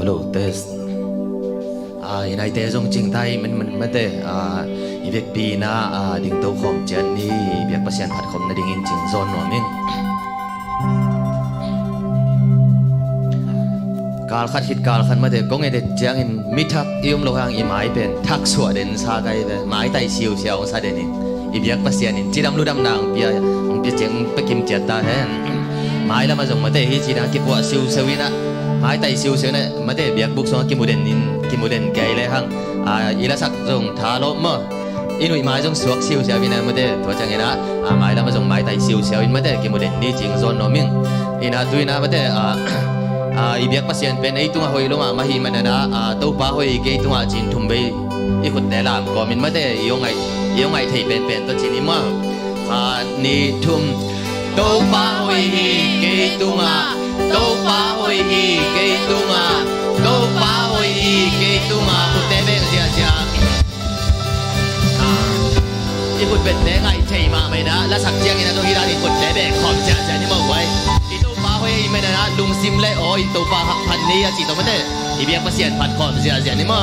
Hello, test. Inai te zong ching tai mình mate việc pi na ding tàu khom chen ni việc pasien phat khom na ding in ching zon no min. Kal khat hit kal khan mate kong e de chang in mithak ium lo hang i mai pen thak suwa den sa gai ve mai tai siu siao sa den in i việc pasien in chidam lu dam nang pia ong pi cheng pe kim chet ta hen mai la ma zong mate hi chi na ki po siu sewina mai tay siêu siêu này mà để việc bốc xong kim mù đèn cây lấy hăng ila sắc dùng thả lỗ mơ in mai dùng suộc siêu siêu bên này mà để thua chẳng nghe mai là mà dùng mai tay siêu siêu in mà để kim mù đèn đi chỉnh zone nó mình in tuy na mà để i việc pasien bên ấy tung hồi luôn mà hi mà đã tàu ba hồi cái tung chỉnh thùng bê i khut để làm có mình mà để yêu ngày thấy bên tôi chỉnh mà ni thùng tàu ba hồi cái tung tàu ba hồi cái tung tàu ba hồi cái tung khut để bên gì i khut bên để ngày thấy mà mày đã là sắc chiang ina tôi hi ra i khut để bên khom chả chả ni mà quay i tàu ba hồi mày đã lung sim lệ oi tàu baพันนี่chỉ tàu mà thế i việc pasien phat khom chả ni mà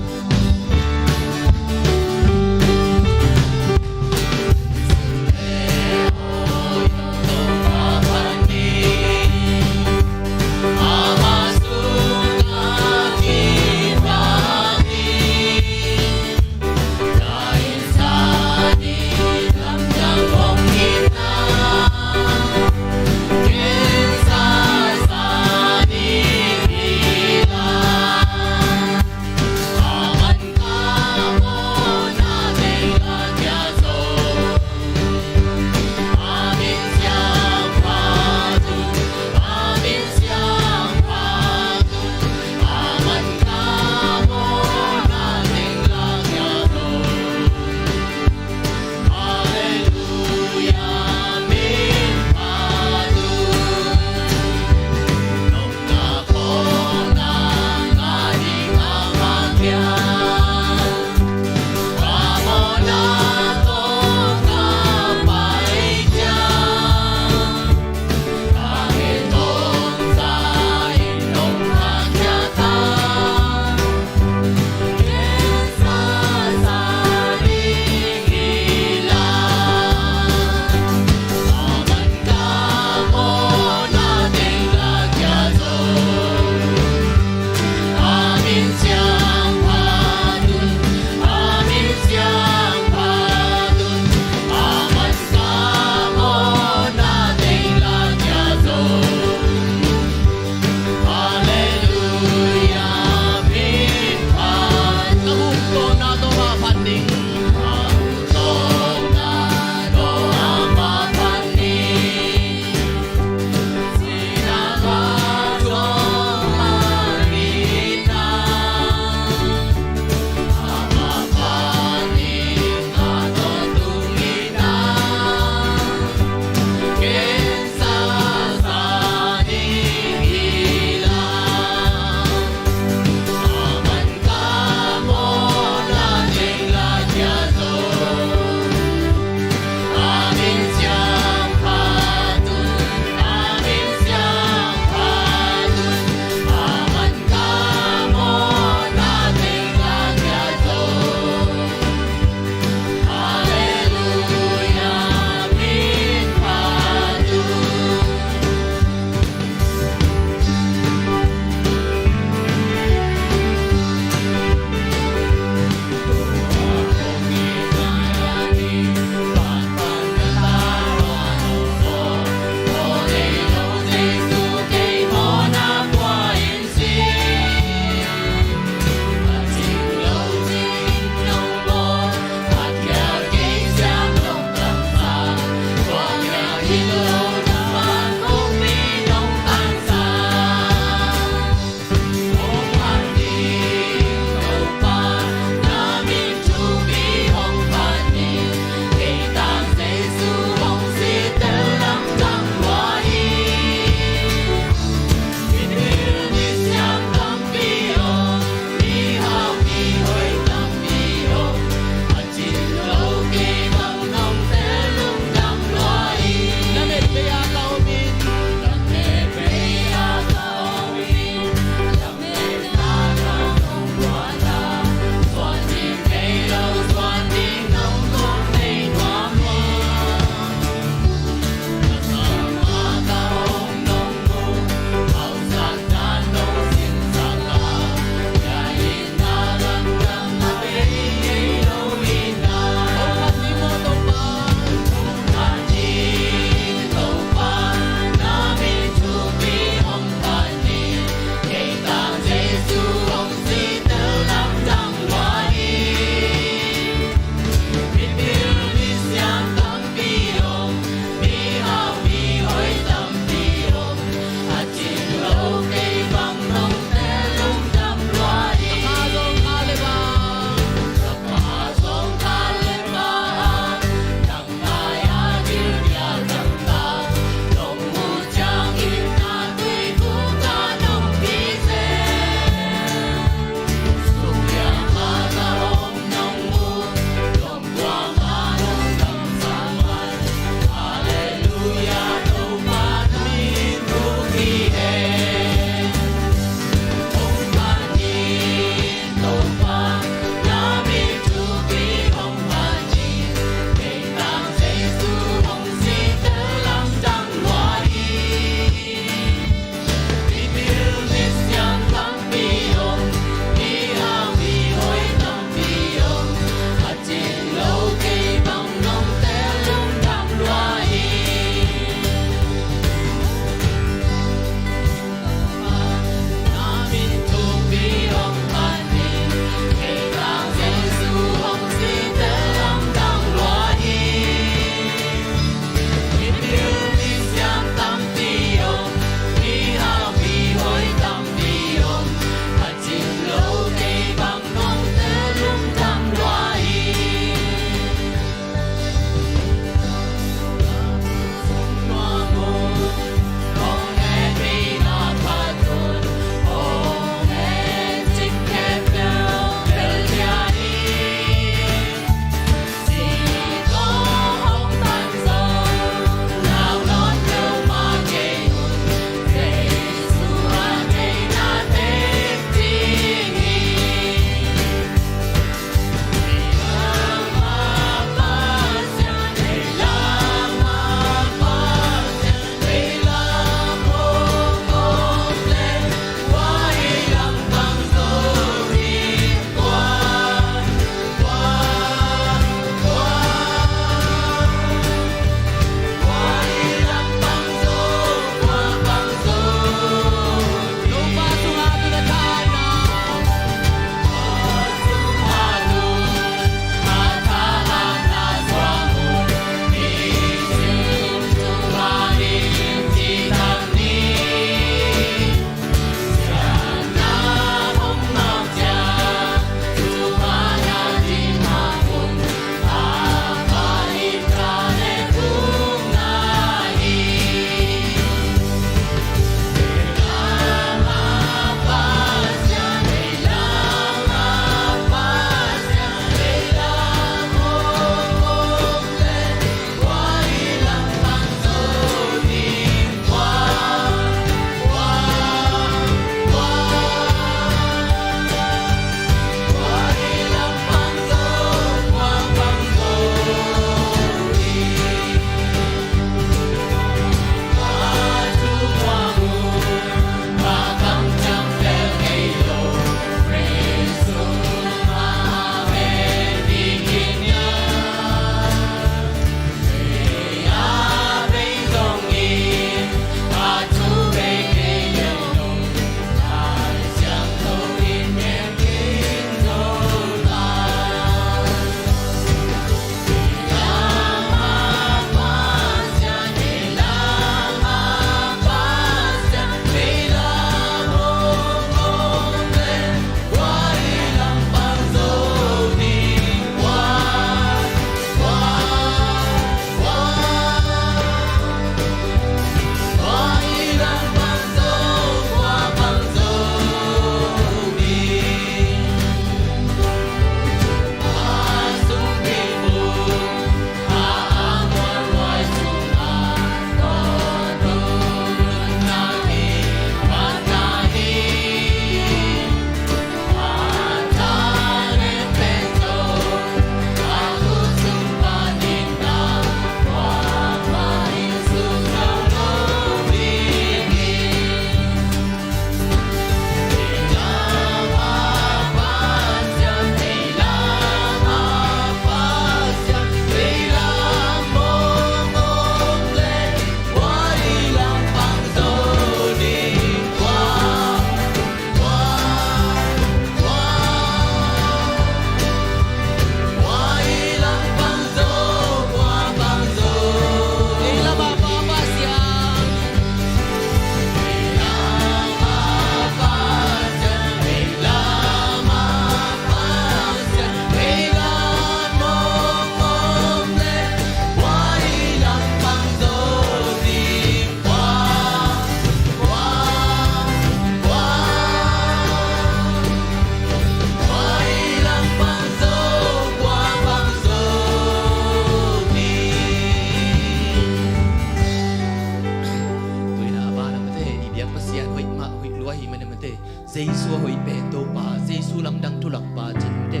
te Jesu hoi pe to pa Jesu lam dang tulak pa chin te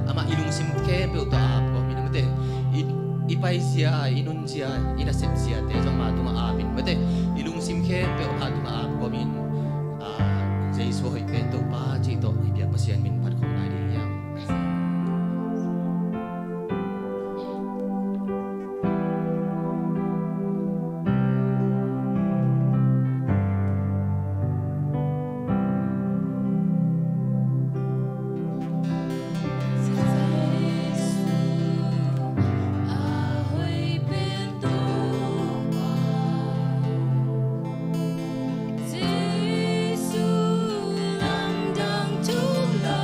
ama ilung sim ke pe to ap ko min te ipai sia inun sia inasep sia te jong ma tu ma apin mate ilung sim ke pe ha tu ma ap ko min Jesu hoi pe to pa chi to ibyak pasian min phat khom nai ding yang Giêsu lam đang tu la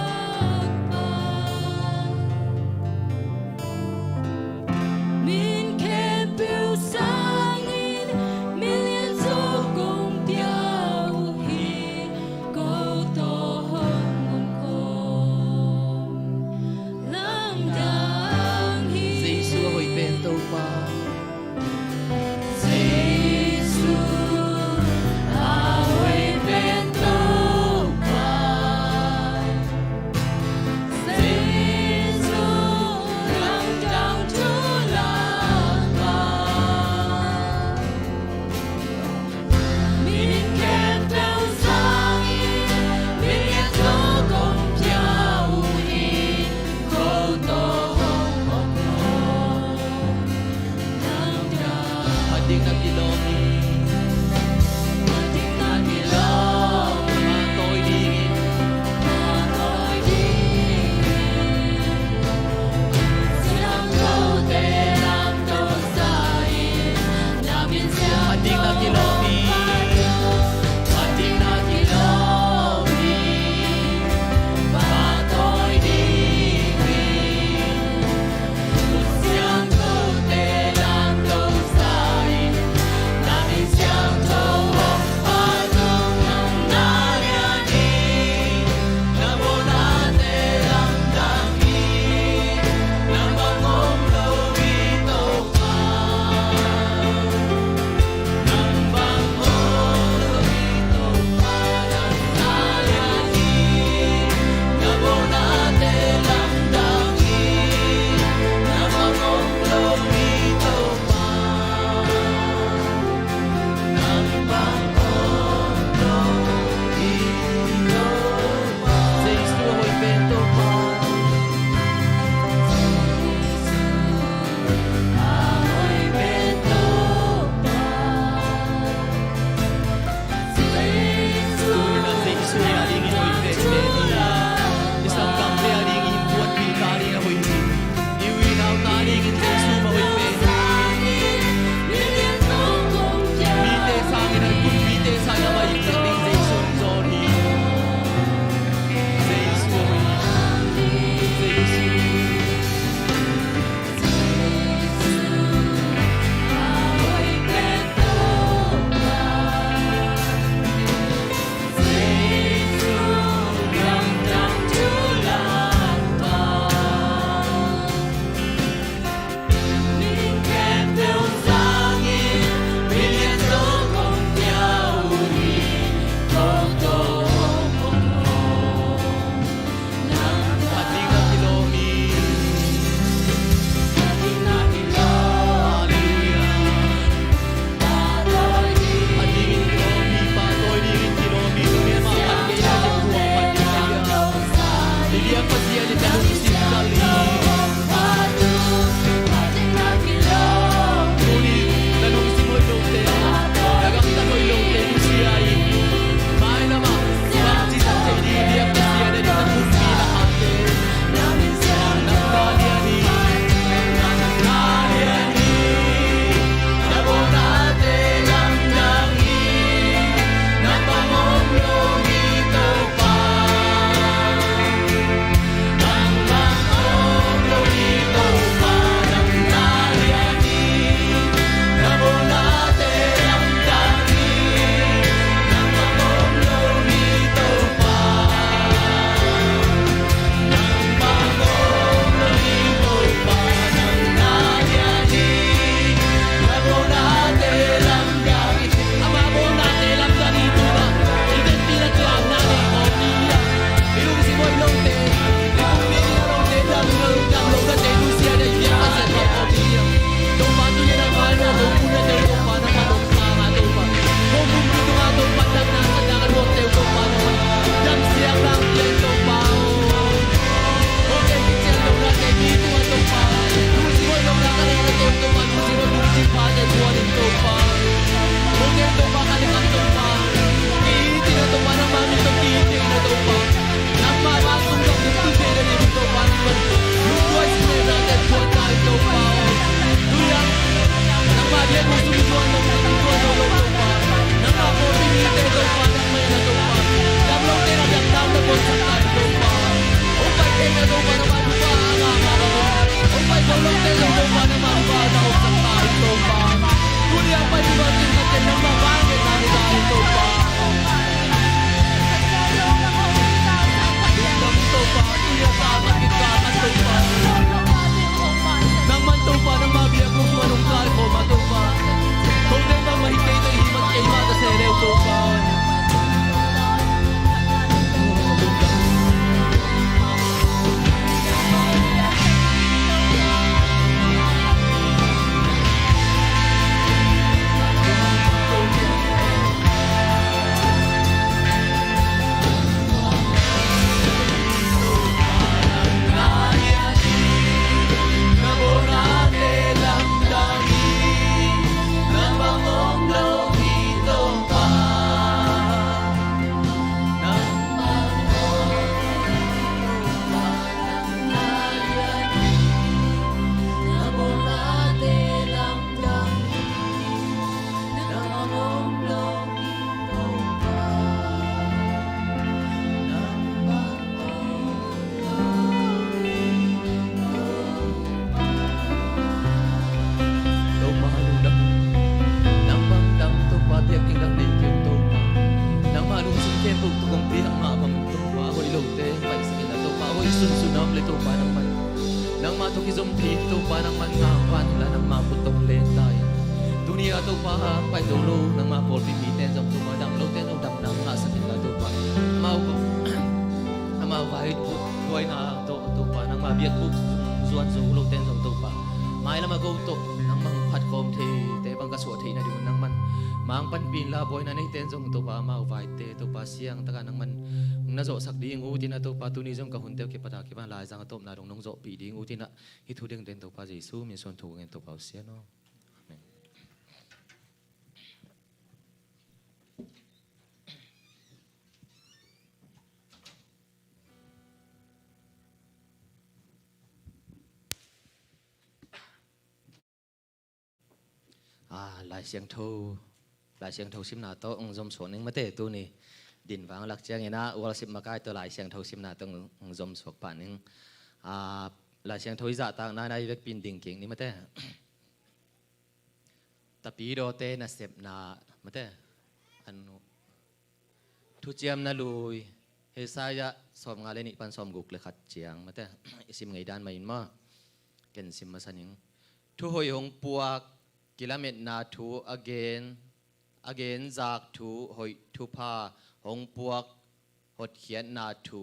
nang ma bang to pa hoi lo te pai singin la to pa hoi sun sunam le to pa nang man nang ma to ki zom thi to pa nang man ma wan la nang ma putong le tai dunia to pa pai to lo nang ma pol pi ten zom to ma dam lo ten lo dam nang ma sakin la to pa mau ko ama vai pu loi na to pa nang ma biak bu zuan zo lo ten zom to pa mai la ma go to nang mang phat kom the te bang ka so the na du nang man mang pan pin la boy na nei ten zong to pa mau vai te to pa siang ta nang man na zo sak ding u tin to pa tu ni zong ka hun te ke pata ke ban lai jang tom na dong nong zo pi ding u tin na hi thu ding ten to pa jesu mi son thu ngen to pa sia no lại xiang thâu sim na to ông zom số nên mà té tu ni din vang lak chiang ina wal sim makai to lại xiang thâu sim na to ông zom sok pa ning lại xiang thâu za ta na nai vek pin ding king ni mà té tapi do te na sep na mà té anu thu chiam na lui he sa ya som nga le ni pan som guk le khat chiang mà té sim ngai dan mai ma ken sim ma saning thu hoi hong puak kilomet na thu again zak thu hoi thu pa hong puak hot khian na thu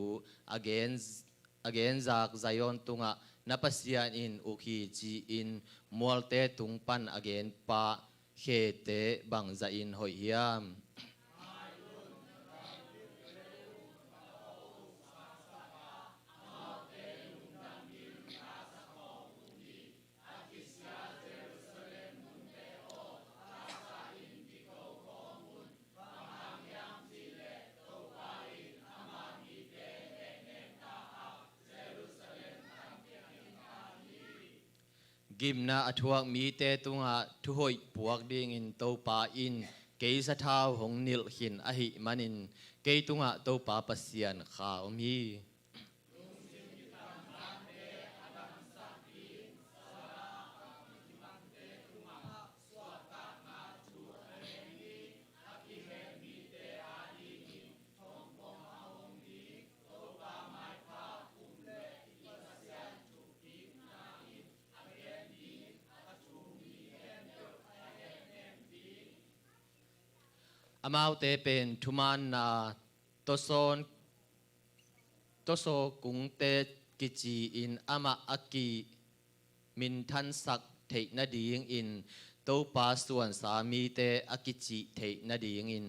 again zak zayon tunga napasian in ukhi chi in mualte tung pan again pa khe te bang za in hoi hiam gimna athuak mi te tunga thu hoi puak ding in to pa in ke sa thau hong nil hin a hi manin ke tunga to pa pasian kha mi amau te pen thuman na toso kung te kichi in ama aki min than sak thei na ding in to pa suan sa mi te akichi thei na ding in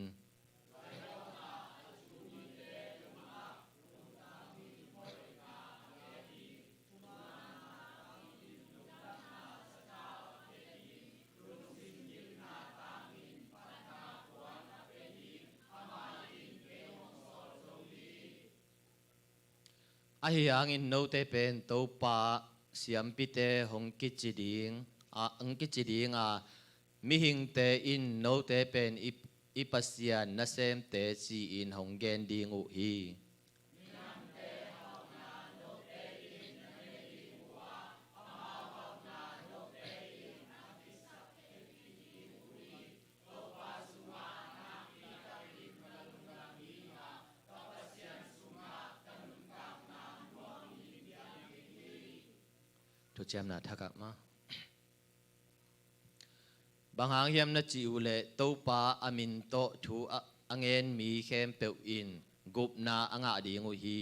ahiang in no te pen to pa siam pi te hong kichiding mi hing te in no te pen ipasian na sem te chi in hong gen ding u hi thu chiam na thaka ma bang hang hiam na chi ule to pa amin to thu angen mi khem pe in gup na anga ding u hi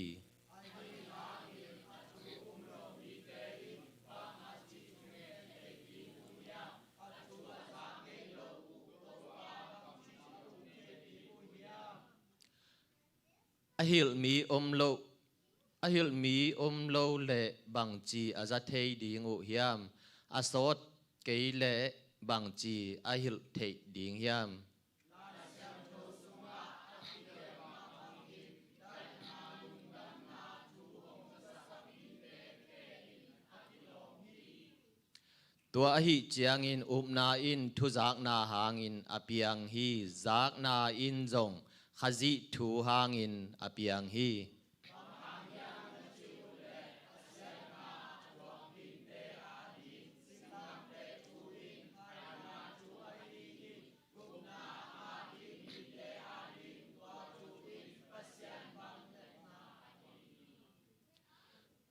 ahil mi om lo le bang chi aza thei ding u hiam asot ke le bang chi ahil thei ding hiam tua hi chiang in na in thu zak na hang in apiang hi zak na in zong khazi thu hang in apiang hi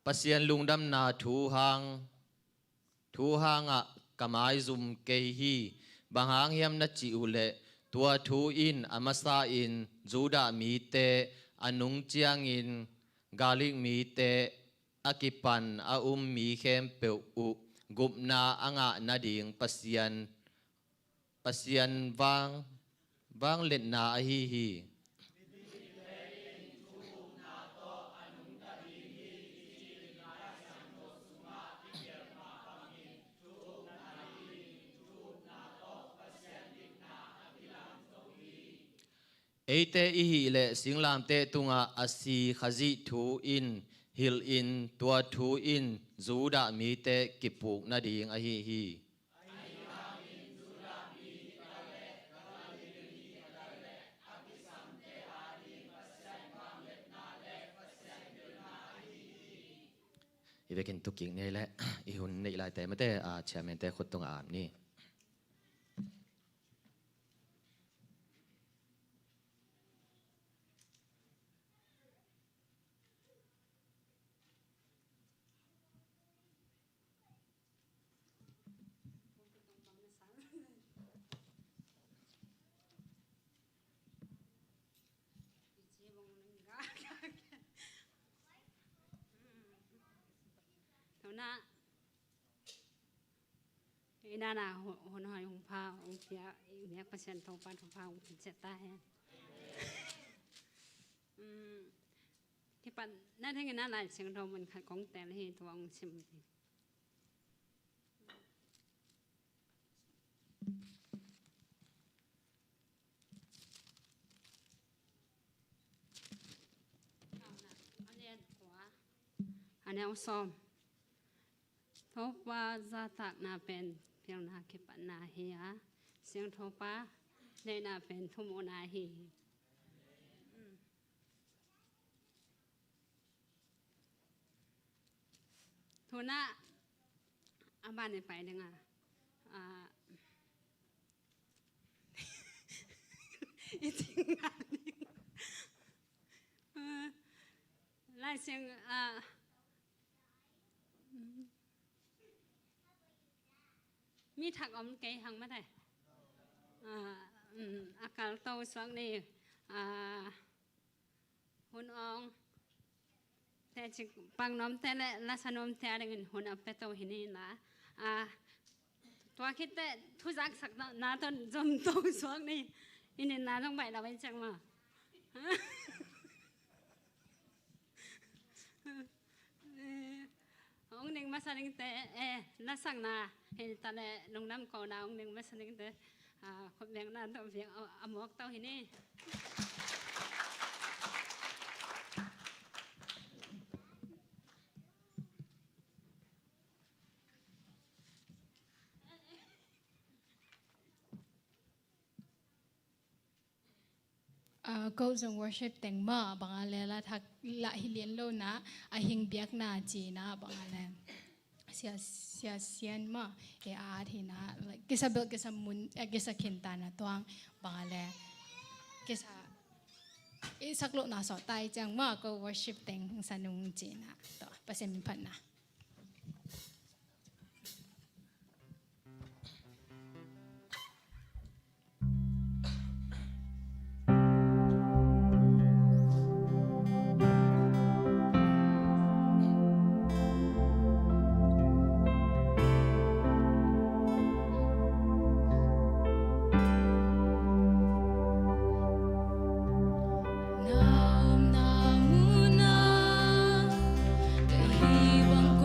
pasian lungdam na thu hang a kamai zum ke hi bangang hiam na chi ule tua thu in amasa in juda mi te anung chiang in galing mi te akipan a mi khem pe u gupna anga nading pasian wang let na hi Eite ihi le singlam te tunga asi khazi thu in hil in tua thu in zuda mi te kipuk na ding a hi ivekin tuking nei le ihun nei lai te mate a chairman te khut tung am ni na ina na hon hoi hong pa hong pia yak pasien thong pan thong pa hong pin ta he ki pan na theng na lai sing thong man khat kong tel hi tuang sim anh em xóm thốt ba gia tạc na pen phiêu na kịp na hi á xiang thốt ba đây na pen thu mô na hi thu na anh bạn này phải đừng à ít tiếng lại xiangมีถักอมเกยหังมาได้อากาศโตสวงนี่หุ่นองแต่จิปังน้อมแต่ละลักษณะน้อมแต่ละเงินหุ่นอัปเปโตหินี่ละตัวคิดแต่ทุจักสักนาต้นจมโตสวงนี่อินนาต้องไปเราไปจังมาông ninh mà sang te na sang na hiện tại là nông năm cầu nào ông ninh mà sang te khop việc na tao việc amok tao hình này Goals and worship teng ma bangale la thak la hilien lo na ahing biak na chi na bangale sian ma e a thi na like kisabel kisamun kisakinta na tuang bangale kisa isaklo na so tai chang ma go worship teng sanung chi na to pasem phan na Hãy subscribe cho kênh Ghiền Mì Gõ để không bỏ lỡ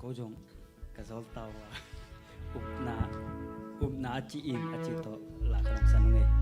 cô jong cái dấu tàu úp na chị in chị to là cái đồng sản nghe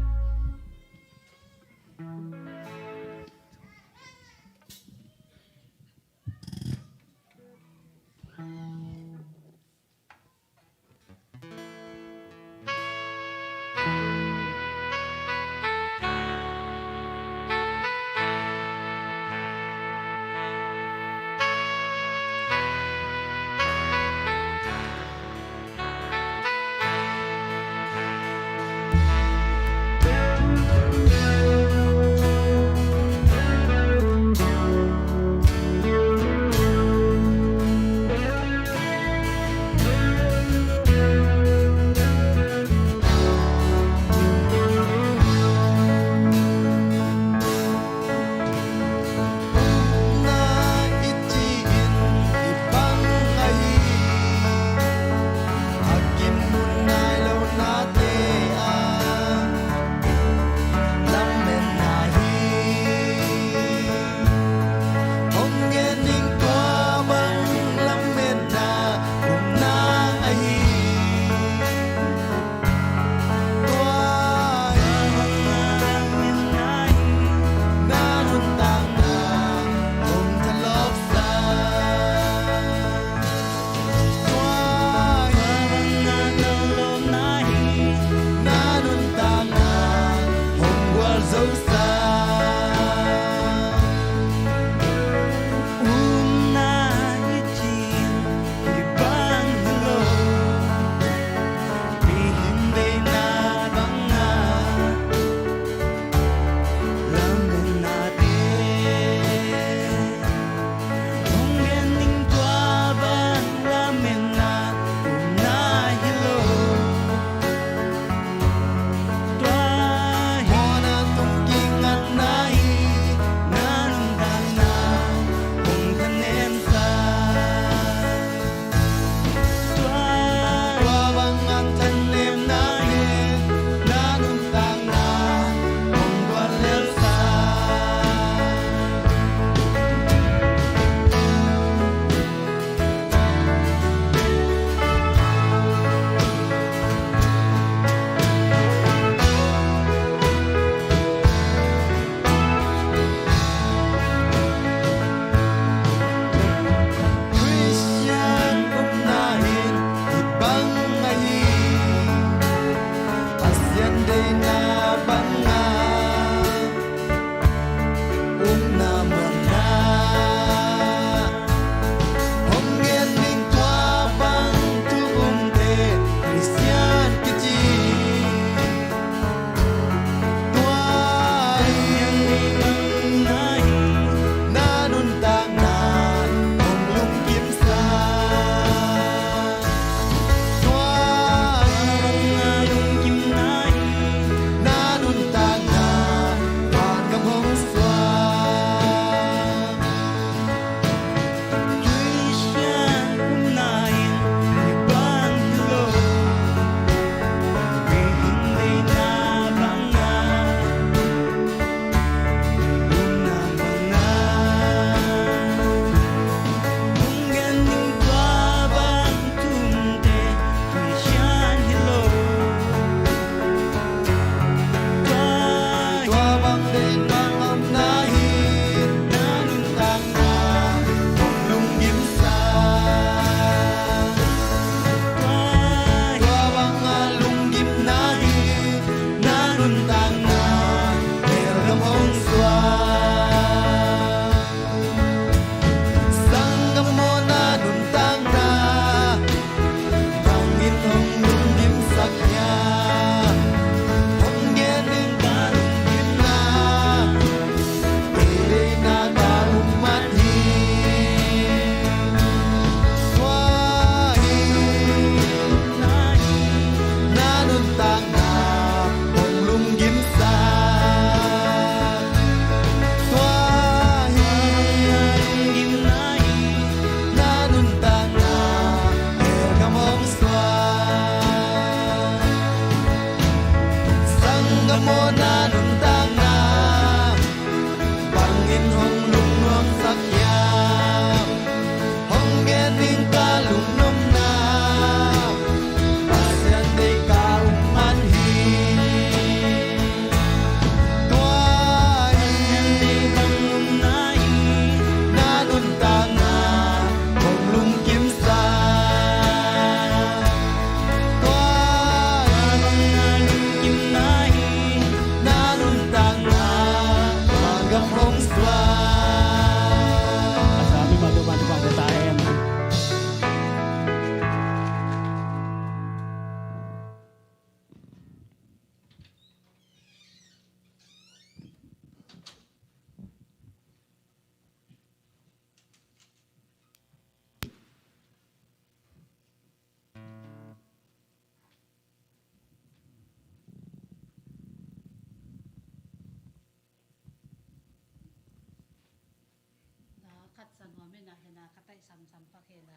na katay sam pa kena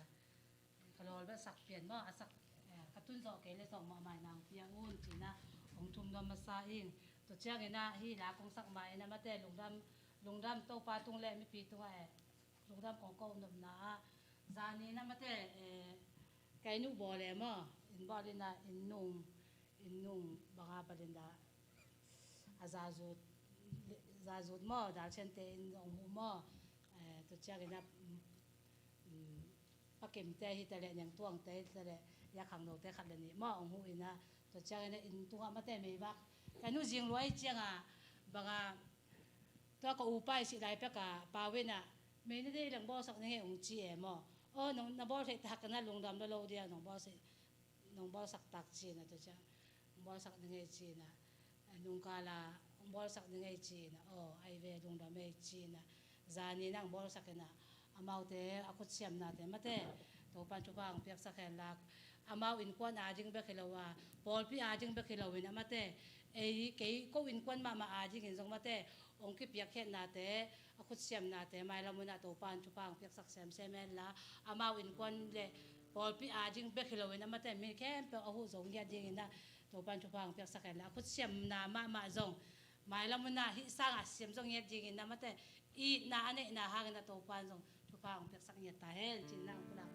kalol ba sak pian mo asak katun zo ke le zo ma mai nang pia un china ong thum dam ma sa ing to chiang ina hi la kong sak mai na mate lungdam to pa tung le mi pi tung ai lungdam kong ko nom na zani na mate kai nu bo le mo in bo le na in nung banga pa din da azazut mo dal chen te in ong hu mo to chiang ina pakem te hi tale nyang tuang te tale ya khang no te khat le ni ma ong hu ina to chiang ina in tunga mate me ba kai nu jing loi chianga banga to ko upai si lai pe ka pawe na me ne de lang bo sak ne ong chi e mo o nong na bo se ta kana lungdam lo dia nong bo sak tak chi na to chiang bo sak ne chi na nung kala bol sak ni ngai chi na o ai ve dung da me chi na zani nang bol sak na amau te akut siam na te mate to pan chu bang pek sak la amau in kwan a jing be khilawa pol pi a jing be khilawin amate ei ke ko in kwan ma a jing in jong mate ong ki piak khet na te akut siam na te mai lamuna to pan chu bang pek sak sem semen la amau in kwan le pol pi a jing be khilawin amate mi kem pe a hu zong ya ding na to pan chu bang pek sak la akut siam na ma zong mai la mun na hi sang a siam jong yet jing na mate I na ane na hang na to pan jong tu pa ang pek sak yet ta hel chin na pula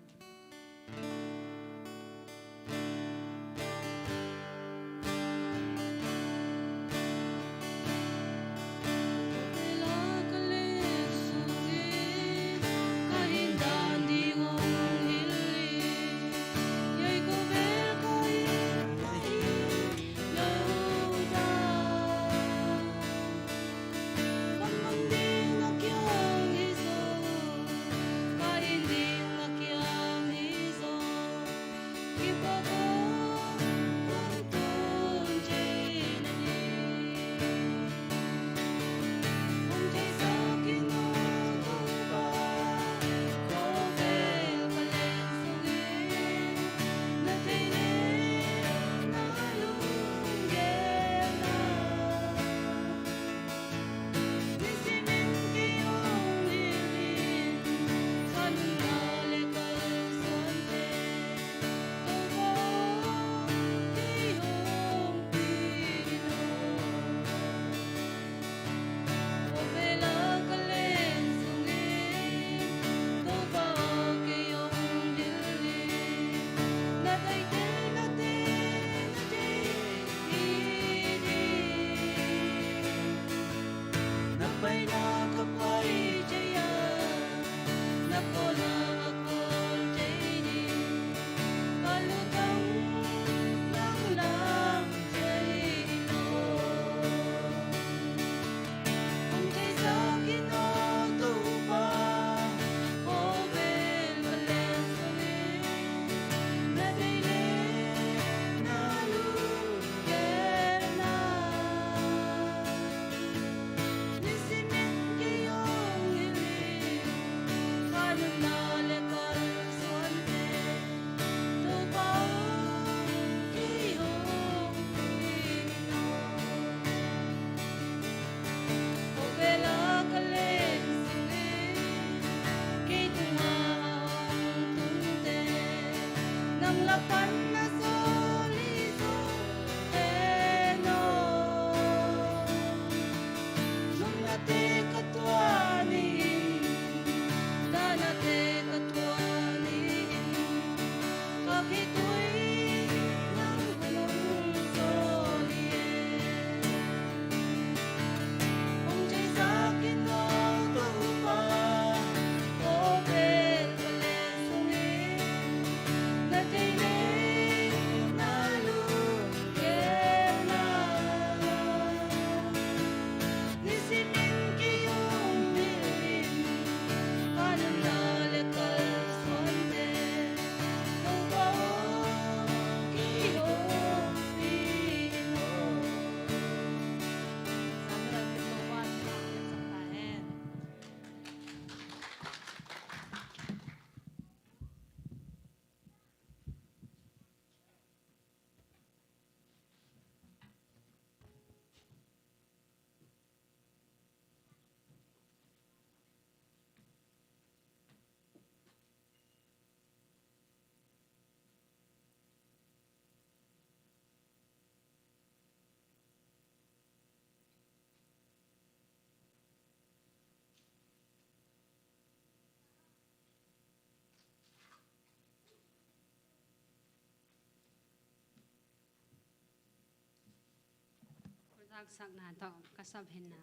tak sak na to kasap hin na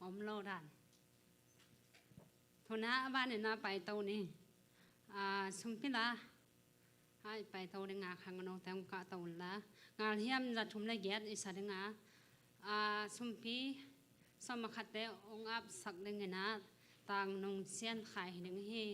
lo dan thuna ban na pai to ni sumpila ai pai to de nga khang no tam ka to la nga hiam za thum la get isa de nga sumpi samakhate ong ap sak de na tang nong sian khai ding hi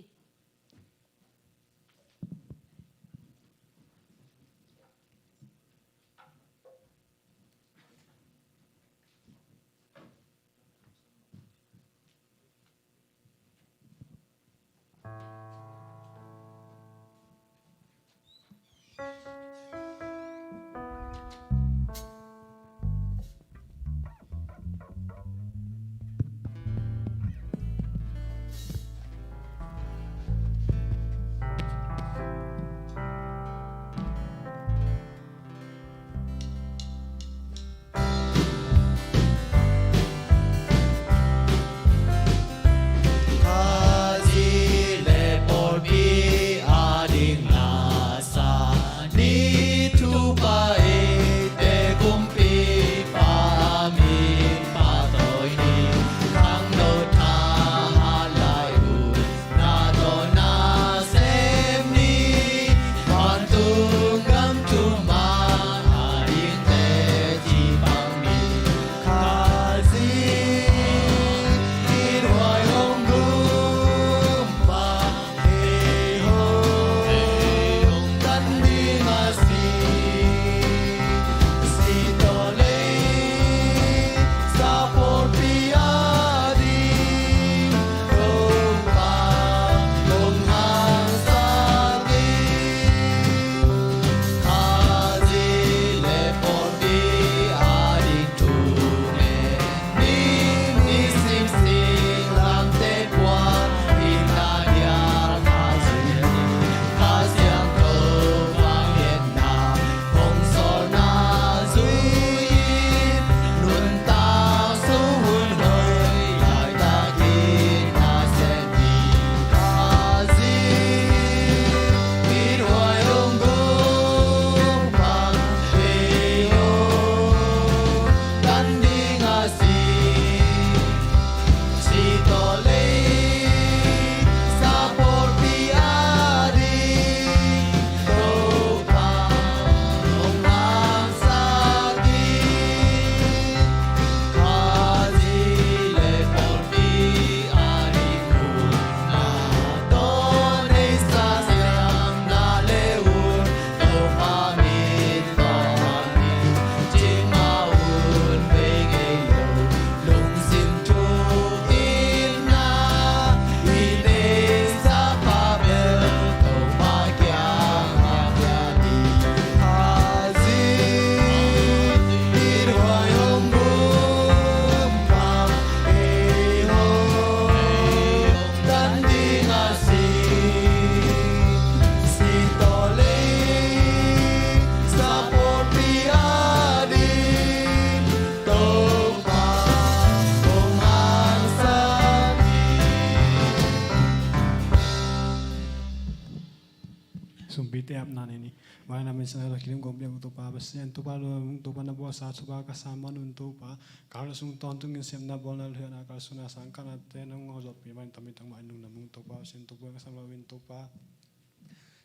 sumpitea nanini mana misalnya kirim gombeng untuk pa besen untuk pa untuk pa nabuah saat suka kasama untuk pa kalau sung tontung yang siap nabol nal hian akal suna sangkan ate nang ngojot piman tamit tang manung namung untuk pa sen untuk pa kasama win untuk pa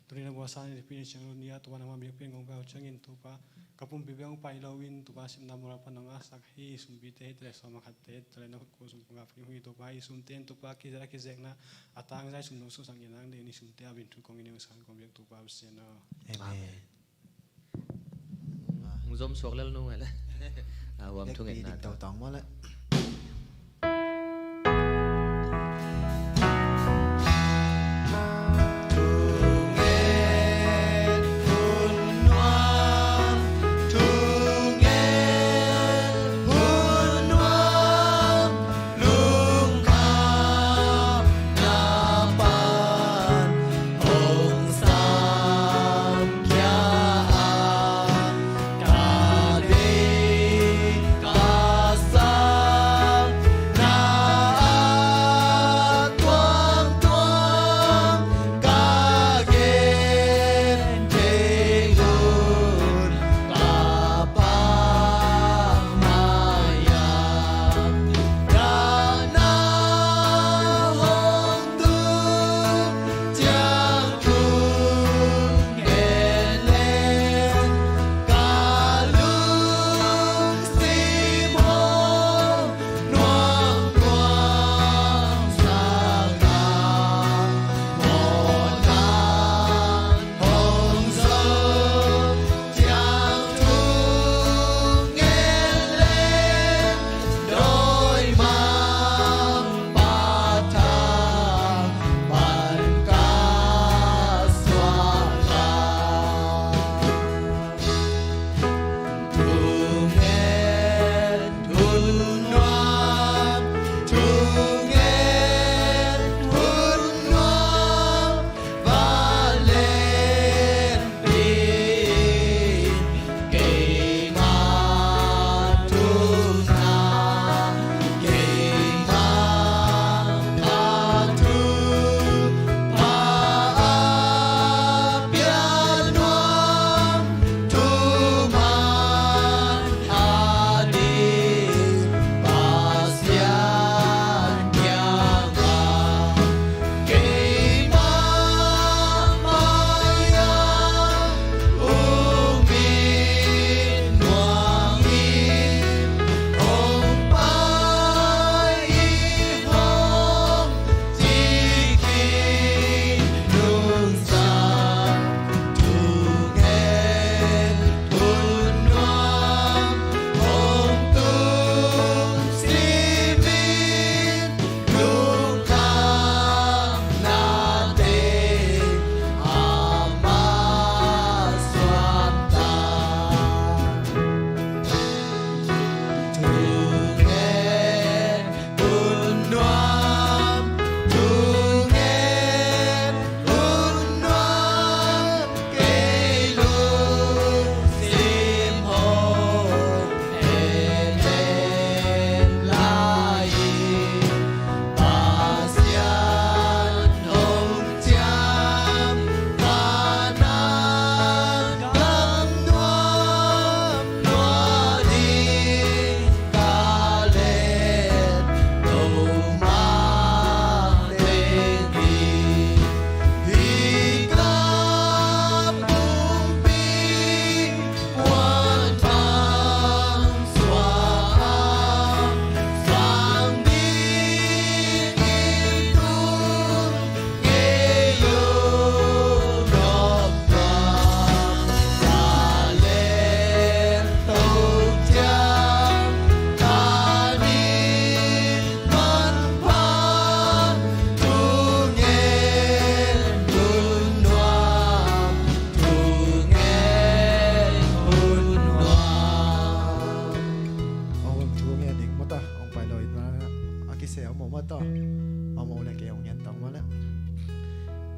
turi nabuah saat di pilih chang dunia tu pa nama biak piang gomba changin untuk pa kapung bibiang pa ilawin tu pa siap nabol pa nang asak hi sumpite tres sama kate tre nak ko sum ngapri hui tu pa sumten tu pa ki jara ki zekna atang zai sum nusu sang inang de ni sumte abin tu kong ini usahan gombeng tu pa besen no amen Zomi suak lel nu ngala awam thung en na tàu tòng quá đấy Sa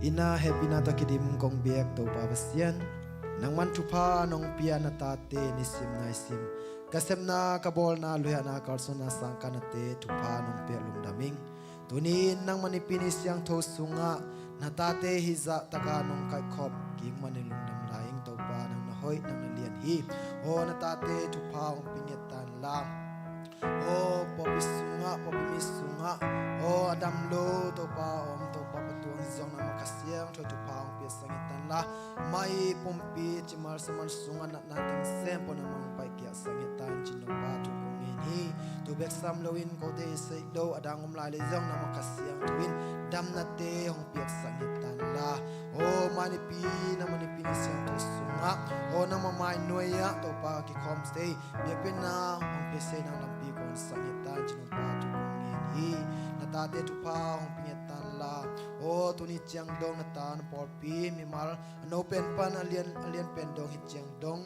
ina happy na ta kidim kong biak to pa pasian nang man tupa nong pia na tate ni sim na sim kasem na kabol na luya na kalson na sangka na te tupa nong pia lungdaming tunin nang manipinis yang to sunga na tate hiza taga nong kai khop king mani lungdam laing to pa nang nahoy nang nalian hi o na tate tupa ong pingetan lam o popi sunga o adam lo to pa om to pa patuang zong na makasiang to pa ong pia sangitan la mai pompi chimal saman sunga na nating sempo na mang pai kia sangitan chino pa tu kongin hi to bek sam loin ko de sei do adang um lai le zong na makasiang tuin dam na te hong pia sangitan la o mani pi ni siang to sunga o na mamai noya to pa ki kom stay bek pen na hong pia sei na lampi kon sangitan chino pa tu kongin hi na tate tu pa hong pingetan la o tu ni chiang dong na ta na por pi mi mal no pen pan alien pen dong hi chiang dong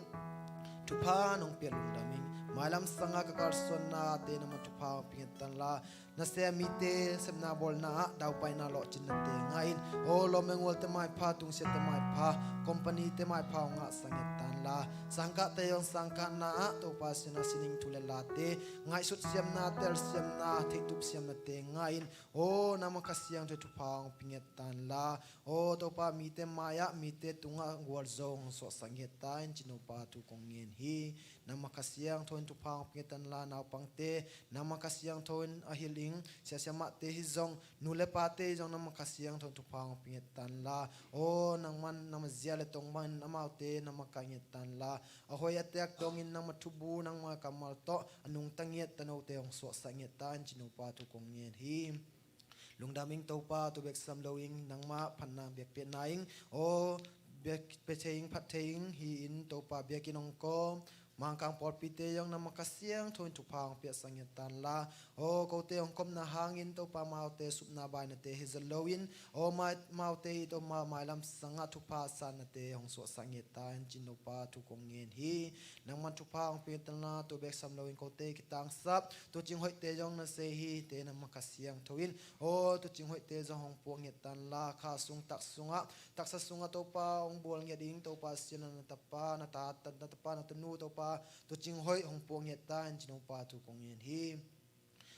tu pa nong pia lung daming malam sanga ka karson na te na tu pa pingetan la na se mi te sem na bol na dau pai na lo chin na te ngain o lo mengol te mai pha tung se te mai pha company te mai pha nga sangetan la sangka te yong sangka na to pa sina sining thule la te ngai sut siam na tel siam na thik tup siam na te ngain o namakasiang te tu pa pingetan la o to pa mi te maya mi te tunga ngwal zong so sangetan chino pa tu kongin hi namakasiang thon tu pa pingetan la na pangte namakasiang thon ahil sia siama te hi zong nule pa te zong namakasiang thon tu pang pingetan la o nangman namazia le tong man amaute namakangetan la ahoy atek dong in namathubu nang ma kamal to anung tangiet tano te ong so sangetan chino pa tu kongyen hi lungdaming to pa tu bek sam loing nang ma phanna bek pe naing o bek pe cheing phat cheing hi in to pa bek inong ko mangkang por pite yang namakasiang thon tu pang pia sangetan la o ko te ong kom na hangin to pa maute supna bai na te hizalowin o maute to ma mailam sanga tu pa san na te hong so sangetan chino pa tu kongin hi nang man tu pa ong pitan la to bek sam lowin ko te kitang sap to ching hoi te jong na se hi te namakasiang thoin o to ching hoi te jong hong po ngetan la kha sung tak sunga taksa sunga to pa ong bol nge ding to pa sina na tapa na ta na tapa na tanu to pa to ching hoi hong po ngetan chino pa tu kongin hi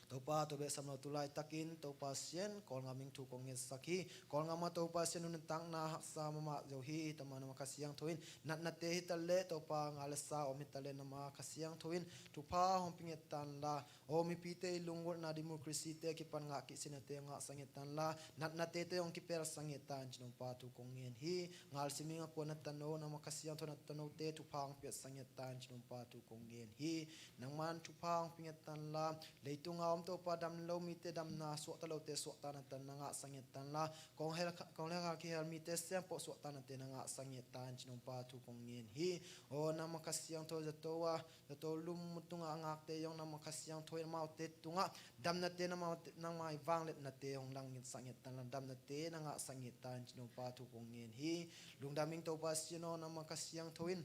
to pa to be samlo tulai takin to pa sien kol ngaming thu kong nge sakhi kol ngama to pa sien nun tang na sa mama jo hi tamana makasiang thoin nat na te hitalle to pa ngala sa om hitale na makasiang thoin tu pa hom pingetan la o mi pite lungol na democracy te ki pan nga ki sinate nga sangetan la nat na te te ong ki per sangetan chinom pa tu kong ngen hi ngal siminga ko na tano na makasiang thon na tano te tu pa ong pe sangetan chinom pa tu kong ngen hi nangman tu pa ong pingetan la leitung om to pa dam lo mi te dam na so ta lo te so ta na tan nga sangetan la kong hel ki hel mi te sem po so ta na te nga sangetan chinom pa tu kong ngen hi o na makasiang to jatowa to lum mutunga ngak te yong na makasiang thoi mau te tunga dam na te na mau nang mai wang let na te hong lang sangetan la dam na te na nga sangetan chinom pa tu kong ngen hi lungdaming to pa sino na makasiang thoin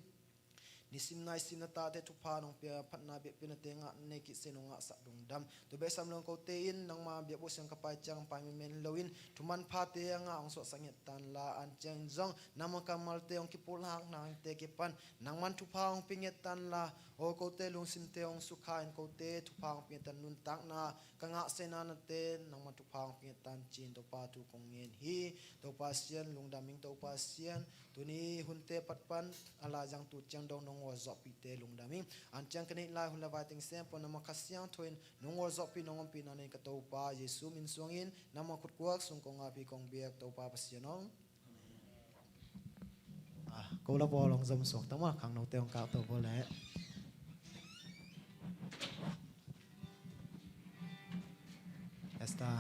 nisim nai sim na ta te tu pa nong pia phatna be pina te nga ne ki senonga sa dung dam to be sam long ko te in nang ma be bo sang ka pai chang pa mi men loin tu man pha te nga ong so sanget tan la an chang jong nam ka mal te ong ki pul hang nang te ki pan nang man tu pa ong pinget tan la o ko te lung sim te ong su kha en ko te tu pa ong pinget tan nun tak na ka nga se na na te nang man tu pa ong pinget tan chin to pa tu kong ngen hi to pa sian lung daming to pa sian tu ni hunte patpan ala jang tu chang dong nong wo zop pi te lung daming an chang kani lai hun la vai ting sem pon na makasiang thoin nong wo zop pi nong pi na ne ka to pa yesu min songin na ma khut kuak sung kong a pi kong biak to pa pasianong ko la bo long zom sok tama khang no te ong ka to bo le esta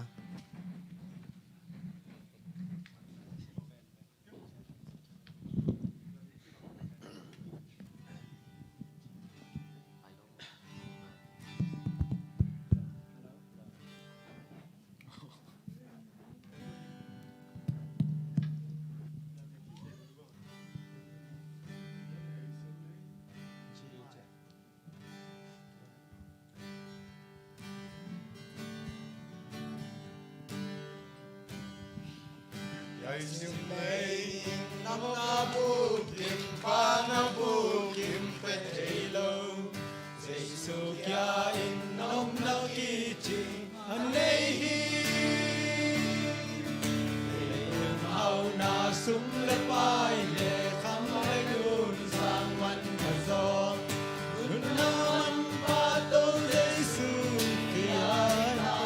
Kay simlay nang nabukim pa nabukim petelo Jesu kya inom nakichi anehi Leung hau na sumlepay le kamay dun sang man kazong Dun naman pato Jesu kya na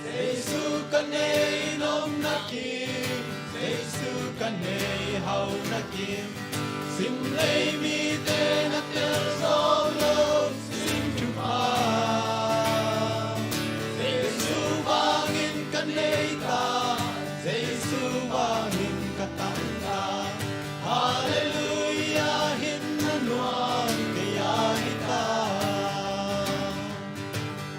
Jesu kanay nom nakim Jesu kanay hau nakim Sim lay mi te na tel solo sim chupa Jesu bangin kanay ta Jesu bangin katanda Hallelujah hinnanuan kaya hita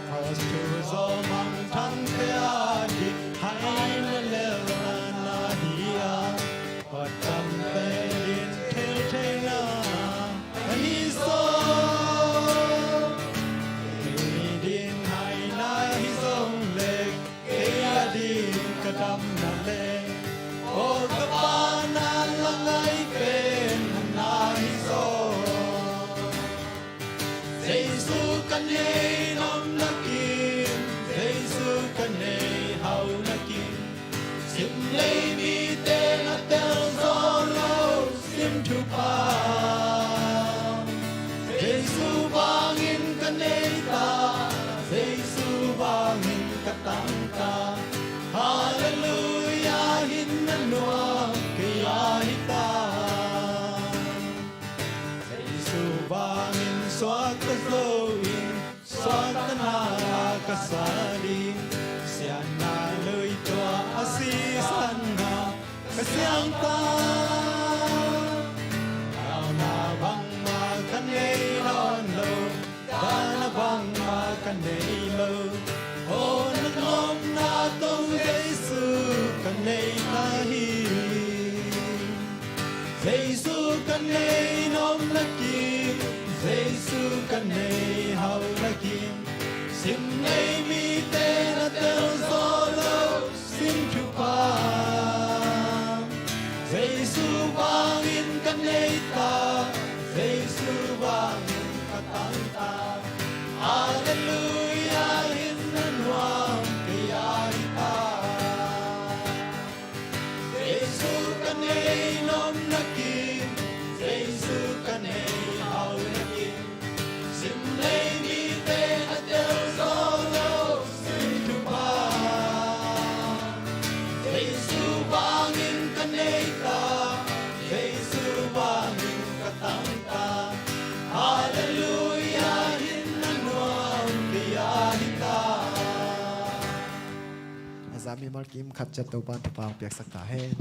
Pastu zomang tang kaya di hai na leva na hiya Patam pelin tel tela hiso Din hai na hisong lek kaya din kadam na lek O kapanan langay pen na hiso Jesu kanay nom nakim Jesu kanay hau nakim Sim lay mi te na tel solo sim chupa Jesu bangin kanay ta Jesu bangin katang ta Hallelujah hinnanuang kaya hita Jesu bangin swag kazoin swag tanara kasaling Siya na löy tua asisan na kasyang ta Kau na bang makanay non lo Da na bang makanay lo O nagnom na tong Jesu kanay tahi Jesu kanay nom nakim Jesu kanay hau nakim Sim lay mi te na tel solo sim chupa Jesu bangin kanay ta Jesu bangin katang ta Hallelujah hinnanuang kaya hita Jesu kanay nom nakim Jesu kanay hau nakim Sim lay mi te na tel solo sim chupa Jesu bangin kanay ta Jesu bangin katang ta Hallelujah hinnanuang kaya hita Azami malkim khatchat to pan to pang piak sakta hen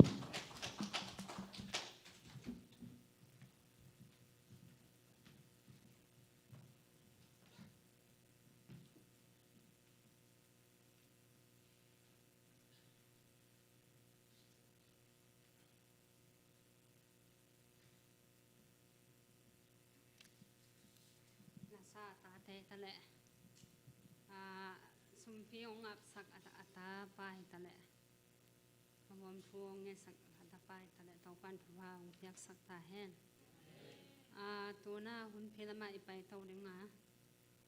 Nasa tate tale sumpi ong apsak ata pai tale Pabom tuong nge sak ata pai tale Taupan pwa ong piak sak ta hen Tuna humpi lama ipay tau ring nga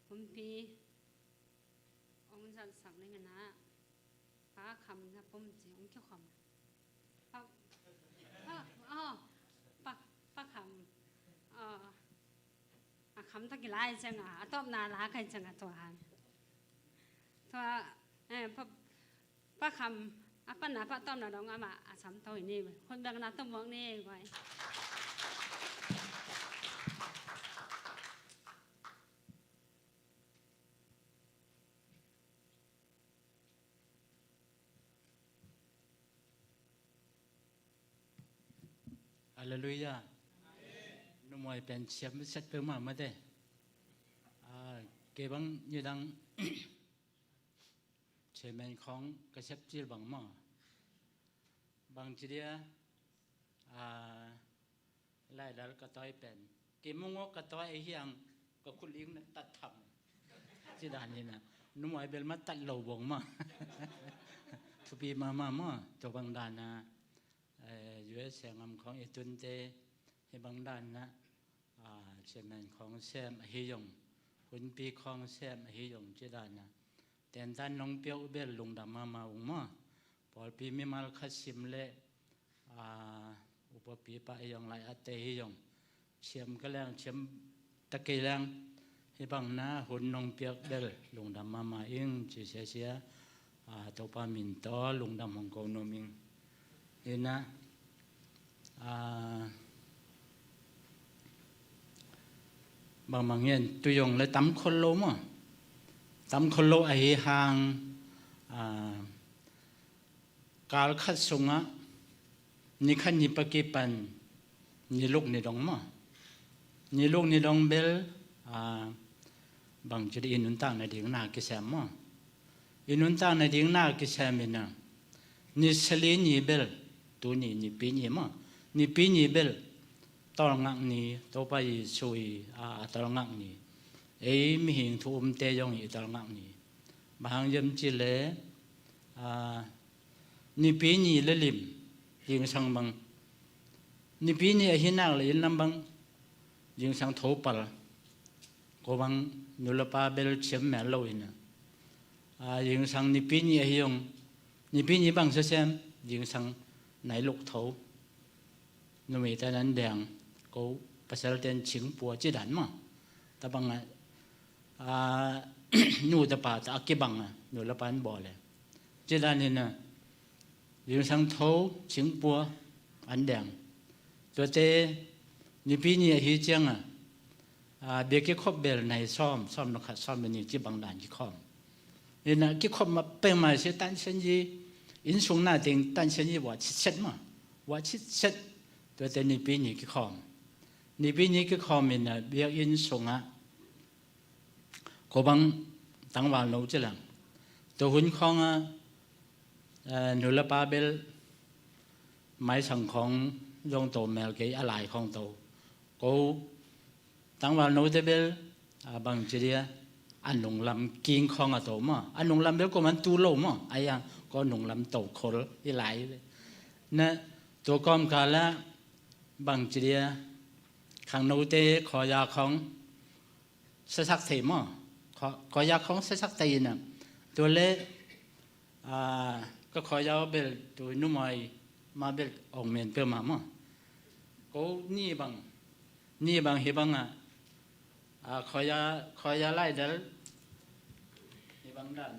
Humpi ong zal sak ring na Pa kham na pum ji ong kyo kham Pa kham kham ta kilai chang atop na la kai chang toan pa kham apa na pa tom na dong ama asam toi ni khon bang na tom wang ni goi Hallelujah. Nó mỏi bèn xiêm xét bơm mà thế. Cái bằng như đang chế men khong cái xếp chill bằng mà bằng chỉ dia lại đó cái toy bèn cái mông ngó cái toy ấy hiang cái cút liếng tắt thầm chỉ đàn như nè nó mỏi bèn mất tắt lầu bông mà ทุบีมาม่าตัวบางด้านนะอยู่เสียงงของอีตุนเตให้บางด้านนะเช่นนั้นของแซมฮิยงหุ่นปีของแซมฮิยงเจดานะแต่ท่านน้องเปียวเบลลงดำมาอุมาพอปีไม่มาคัดซิมเล่อุปปีปะยงไหลอัตเตฮิยงเชียมก็แรงเชียมตะเกียงให้บางนะหุ่นน้องเปียวเบลลงดำมาเองจีเสียตัวปามินโตลงดำของโกโนมิงนี่นะบางเงี้ยตัวยงเลยตั้มคนโลมั้งตั้มคนโลไอ้ห่างการคัดส่งนี่ขันนี่ปะกีปันนี่ลูกนี่ดองมั้งนี่ลูกนี่ดองเบลบางจุดอินุนต่างในดิ่งนากิเซมมั้งอินุนต่างในดิ่งนากิเซมินะนี่สลีนี่เบลตัวนี่ปีนี่มั้งนี่ปีนี่เบลตอนงักนี่ตัวไปช่วยตอนงักนี่มีหิงทุ่มเตยงอีตอนงักนี่บางยมจิเลนี่ปีนี่เลิมยิงสังบังนี่ปีนี่หินักเลยลำบังยิงสังโถปัลก็บังนุลปาเบลเชมแมลโลอินะยิงสังนี่ปีนี่หิยงนี่ปีนี่บังเสียมยิงสังไหนลูกโถนุ่มแต่นั้นแดงก็ภาษาเต็นชิงปัวจีดันมั้งแต่บางนูตะปาตะกิบังนูละปานบ่อเลยจีดันนี่นะยิงสังโถชิงปัวอันแดงตัวเตนี่ปีนี้ฮิจังเบียกิคบเบลในซ้อมนักขัดซ้อมเป็นนี่จีบังด่านจีคอมนี่นะกิคบมาเป็นมาเสียตันเชนยีอินส่งหน้าติงตันเชนยีว่าชิดเช็ดมั้งว่าชิดเช็ดตัวเตนี่ปีนี้กิคอมนี่ปีนี้กิคอมเนี่ยเบียอินส่งก็บังตั้งวันเราจะหลังตัวหุ่นของนุลปาเบลไม้สังของยงโตแมวกี่อะไรของโตก็ตั้งวันเราจะเบลบางทีเดียอันหนุ่งลำกินของโตมั้งอันหนุ่งลำเบลก็มันตูโลมั้งไอ้ยังก็หนุ่งลำโตคนอีหลายนะตัวก้อมกาละบางทีเดียขังโนเตขอยาของสักเทมั้งขอยาของสักเทน่ะตัวเล็กก็ขอยาเบลตัวนุ่มมาเบลออกเมนเปิ่มมาก็นี่บางเฮบังขอยาไล่เดลนี่บางด้าน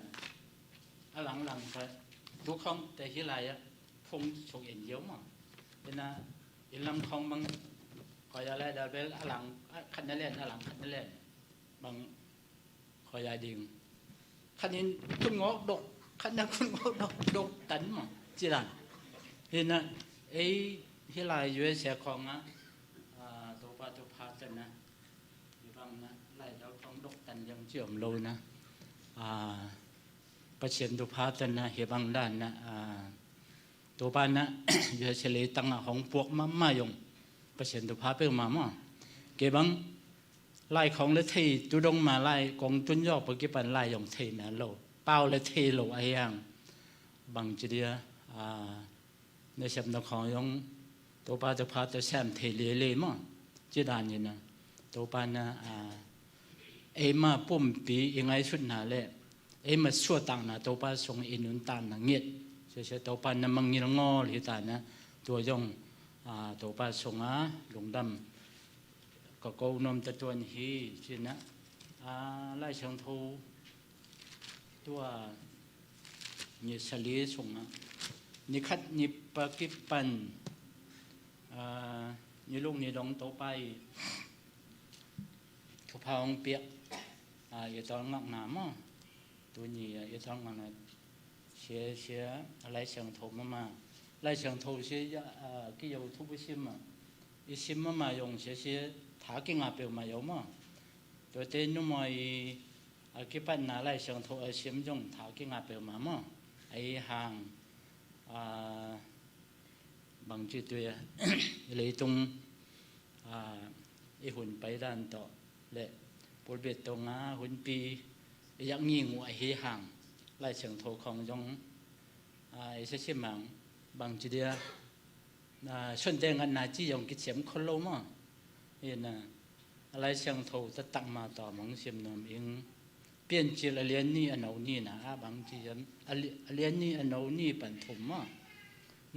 หลังไปทุกข้องแต่ที่ไรพงฉกเอ็นเยอะมั้งเป็นอินลำคองบางขอยาไล่เดลเบลหลังขันนั่นเล่นหลังขันนั่นเล่นบางขอยาดิ่งขันนี้คุณงอกดกขันนั้นคุณงอกดกตันมั้งจีรันเห็นนะที่ไรอยู่เสียของตัวปลาตัวพาจันนะอยู่บางนะไล่เราของดกตันยังเชื่อมโลนะประเชียนตัวพาจันนะเหี่ยบางด้านนะตัวปลานะอยู่เฉลี่ยตั้งของพวกมายงประเชียนตัวพาเปิ่มมามั่งเก็บบังไล่ของเลยทีตุดงมาไล่กองจุนยอกปกิปันไล่ยงทีแม่โลเป้าเลยทีโลไอ้ยังบางจีเดียในเสพนกของยงตัวปลาจะพาตัวแซมเทเลมั้งจีดานนี่นะตัวปลานะมาปุ่มปียังไงชุดหนาเลยมาชั่วต่างนะตัวปลาส่งอินุนตานนะเงียดเฉยๆตัวปลานะมังงีงอหรือตานะตัวยงตัวปลาส่งหลงดำก็โกนมตะตัวนี้จีนะไล่เชิงทูตัวนี่สลีส่งนี่คัดนี่ปะกิปันนี่ลูกนี่ดองโตไปทุพาวงเปียกอย่าตอนงักหนามตัวนี้อย่าตอนงักหนาเสียอะไรเสียงโถมาอะไรเสียงโถเสียกี่อยู่ทุบชิมอีชิมมายงเสียถากิ่งอาเปียวมายงตัวเต้นนุ่มกิปันนาอะไรเสียงโถชิมยงถากิ่งอาเปียวมาไอ้ห่างบางจุดตัวเลยตรงไอ้หุ่นไปด้านต่อและปวดเบ็ดตรงหุ่นปียังงีงูไอ้ห่างไล่เสียงโทของยง ไอ้เช่นมังบางทีเดียส่วนเดงกันนาจียงกิจเสียมคนโลมั่งเห็นนะอะไรเสียงโทจะตั้งมาต่อมองเสียมนมเองเปลี่ยนจีละเลียนนี่อันเอานี่นะบางทีเลียนนี่อันเอานี่ปันถุมมั่ง